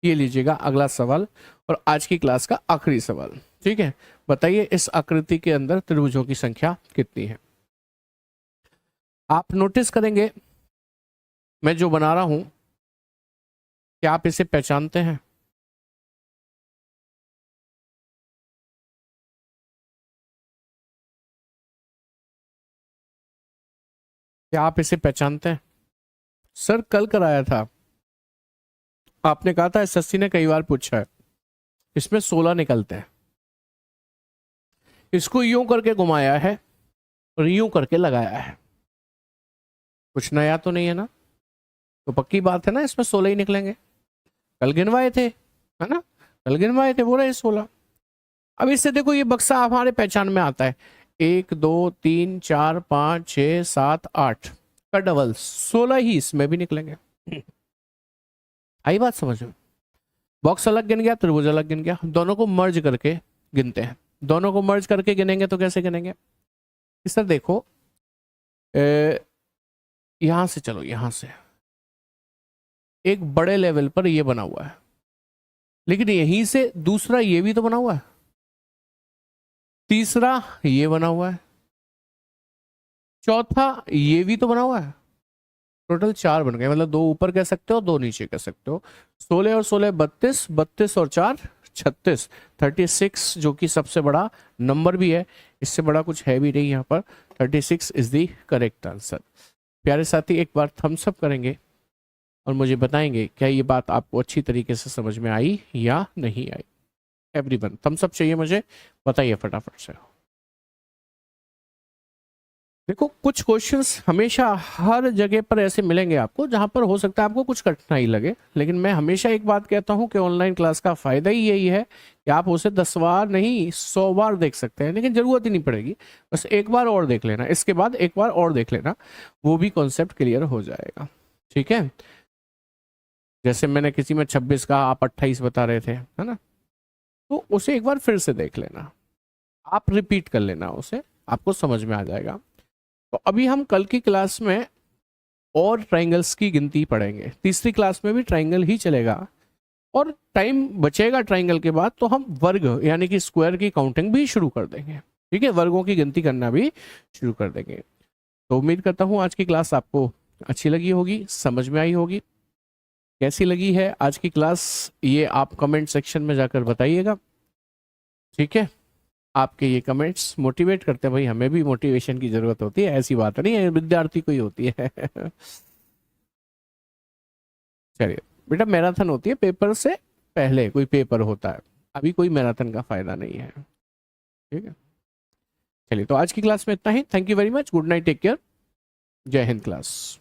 ये लीजिएगा अगला सवाल और आज की क्लास का आखिरी सवाल। ठीक है, बताइए इस आकृति के अंदर त्रिभुजों की संख्या कितनी है? आप नोटिस करेंगे मैं जो बना रहा हूं, क्या आप इसे पहचानते हैं? क्या आप इसे पहचानते हैं? सर कल कराया था, आपने कहा था एसएससी ने कई बार पूछा है, इसमें 16 निकलते हैं। इसको यूं करके घुमाया है और यूं करके लगाया है, कुछ नया तो नहीं है ना? तो पक्की बात है ना इसमें 16 ही निकलेंगे। कल गिनवाए थे, है ना? कल गिनवाए थे, वो रहे 16। अब इससे देखो ये बक्सा हमारे पहचान में आता है, 1 2 3 4 5 6 7 8 का डबल 16 ही इसमें भी निकलेंगे। आई बात समझ में? बॉक्स अलग गिन गया, त्रिभुज अलग गिन गया, दोनों को मर्ज करके गिनते हैं। दोनों को मर्ज करके गिनेंगे तो कैसे गिनेंगे? इस तरह देखो, यहां से चलो, यहां से एक बड़े लेवल पर ये बना हुआ है, लेकिन यहीं से दूसरा ये भी तो बना हुआ है, तीसरा ये बना हुआ है, चौथा ये भी तो बना हुआ है। टोटल 4 बन गए, मतलब 2 ऊपर कह सकते हो, 2 नीचे कह सकते हो। 16 और 16 32, 32 और 4 36, 36 जो कि सबसे बड़ा नंबर भी है, इससे बड़ा कुछ है भी नहीं यहाँ पर। 36 इज द करेक्ट आंसर। प्यारे साथी एक बार थम्स अप करेंगे और मुझे बताएंगे क्या ये बात आपको अच्छी तरीके से समझ में आई या नहीं आई। एवरीवन थम्स अप चाहिए मुझे, बताइए फटाफट से। देखो कुछ क्वेश्चंस हमेशा हर जगह पर ऐसे मिलेंगे आपको जहां पर हो सकता है आपको कुछ कठिनाई लगे, लेकिन मैं हमेशा एक बात कहता हूं कि ऑनलाइन क्लास का फायदा ही यही है कि आप उसे 10 बार नहीं 100 बार देख सकते हैं, लेकिन जरूरत ही नहीं पड़ेगी। बस एक बार और देख लेना, इसके बाद एक बार और देख लेना, वो भी कॉन्सेप्ट क्लियर हो जाएगा। ठीक है, जैसे मैंने किसी में 26 कहा, आप 28 बता रहे थे, है ना? तो उसे एक बार फिर से देख लेना, आप रिपीट कर लेना उसे, आपको समझ में आ जाएगा। तो अभी हम कल की क्लास में और ट्राइंगल्स की गिनती पढ़ेंगे, तीसरी क्लास में भी ट्राइंगल ही चलेगा, और टाइम बचेगा ट्राइंगल के बाद तो हम वर्ग यानी कि स्क्वायर की काउंटिंग भी शुरू कर देंगे। ठीक है, वर्गों की गिनती करना भी शुरू कर देंगे। तो उम्मीद करता हूँ आज की क्लास आपको अच्छी लगी होगी, समझ में आई होगी। कैसी लगी है आज की क्लास ये आप कमेंट सेक्शन में जाकर बताइएगा। ठीक है, आपके ये कमेंट्स मोटिवेट करते हैं, भाई हमें भी मोटिवेशन की जरूरत होती है, ऐसी बात नहीं है विद्यार्थी को ही होती है। चलिए बेटा, मैराथन होती है पेपर से पहले, कोई पेपर होता है, अभी कोई मैराथन का फायदा नहीं है। ठीक है, चलिए तो आज की क्लास में इतना ही। Thank you very much, good night, take care, जय हिंद क्लास।